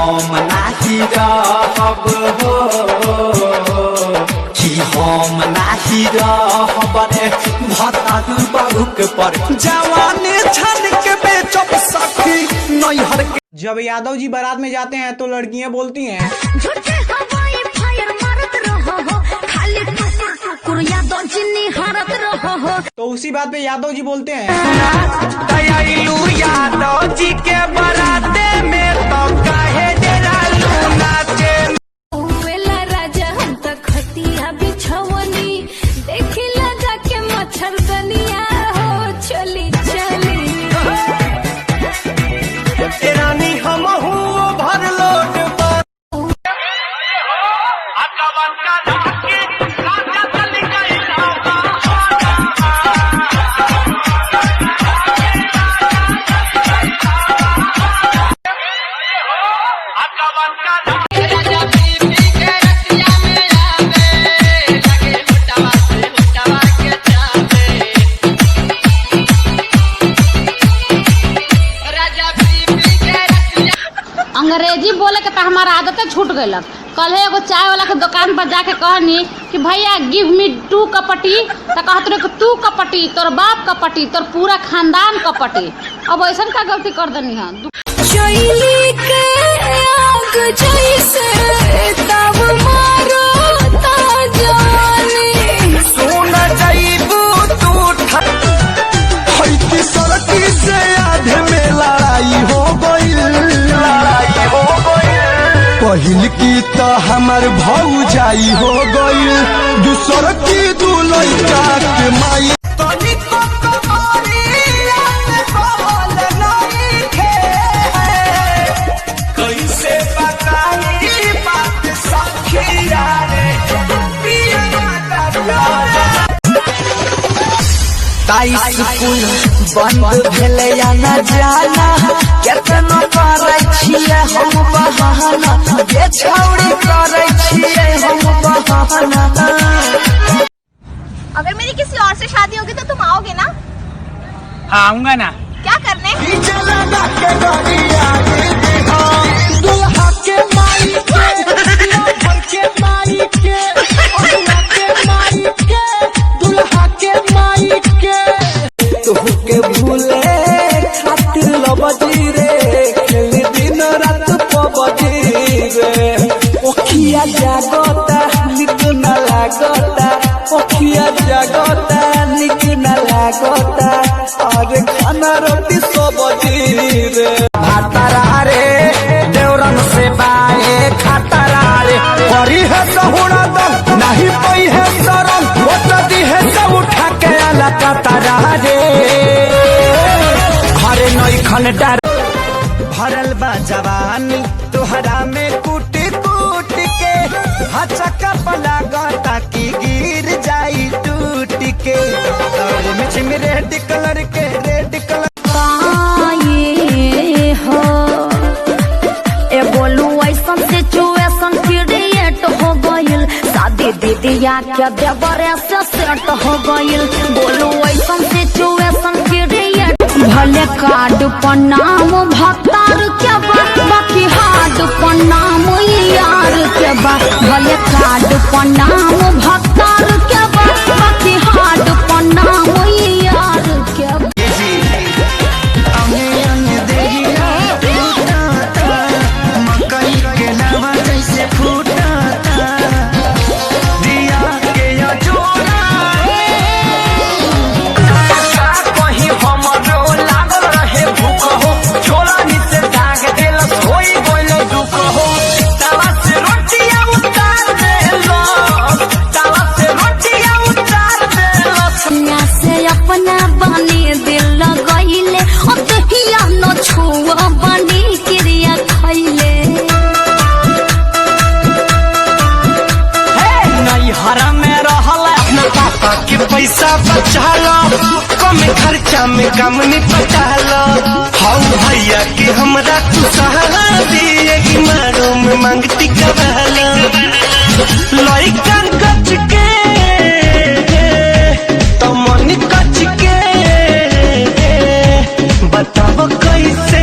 हम नाही रहब हो, कि हम नाही रहब रे भतारू बाबूक पर जवानी छन के बेचब सखी नैहर के। जब यादव जी बारात में जाते हैं तो लड़कियां बोलती हैं झूठे हवाई फायर मारत रहो हो, खाली टुकुर टुकुर यादव जी निहारत रहो हो। तो उसी बात पे यादव जी बोलते हैं दयालु यादव जी के बराते में तो काहे डेरालू नाचे। वेला राजा हम तो खतिया बिछवनी, देखी लगा के मच्छर दनिया हो चली चली। रानी हम भर लोट अंग्रेजी बोले के तो हमारा आदतें छूट गयलक। कल एगो चाय वाला के दुकान पर जाके कहनी कि भैया गिव मी 2 कपटी, तो कहत रहे कि तू कपटी, तोर बाप कपटी, तोर पूरा खानदान कपटी। अब ऐसा का गलती कर देनी है। चैली के आग जैसे तब मारो ता जाने, सुन जाइबू तू हईती सड़की से आधे में लड़ाई हो गई, लड़ाई हो गई। पहिल की तो हमार भौजाई हो गई, दूसर की दू लड़का के माई। कैसे बताई बात सखिया रे स्कूल बंद भेले या न जाना, केतना करे छिए हम बहाना, ये छौड़ी करे छिए हम बहाना। अगर मेरी किसी और से शादी होगी तो तुम आओगे ना? हाँ आऊंगा ना। क्या करने? दुल्हा के माई के माई के माई के दुल्हा के माई के तुहके भूले खातिर लबजी रे, खेली दिन रात पबजी रे। ओखिया जागता निक न लागता, ओखिया जागता निक न लागता, और खाना रोटी सब्जी रे। भातारा रे देवरन से बाए खातारा रे, करी है सहुड़ा दम नहीं पई है शरम, ओतदी है सब उठा के आला कातारा रे। घरे नई खन डर भरल बा जवानी तोहरा में कूट कूट के, हचका पला गता की गिर जाई टूट के। और मिछ में रेड कलर के रेड कलर ये हो ए बोलू ऐसा सिचुएशन क्रिएट हो गइल, शादी दीदिया के देवरे से सेट हो गइल। बोलू ऐसा सिचुएशन क्रिएट, भले कार्ड पर नाम भतार के बा, बाकी हार्ड पर नाम यार के बा। भले कार्ड पर नाम भतार के बा, बाकी हार्ड पर नाम यार के बा। अपना बनी दिल लगैले, दहिया न छुआ बनी क्रिया खैले। नैहरा में रहल अपना पापा के पैसा बचा लो, कम खर्चा में कम निपटा लो। हाँ भैया के हमरा तू सहारा दिए कि मारो में मांगती कबाला। लइकन कच के तो मन कच के, बताओ कैसे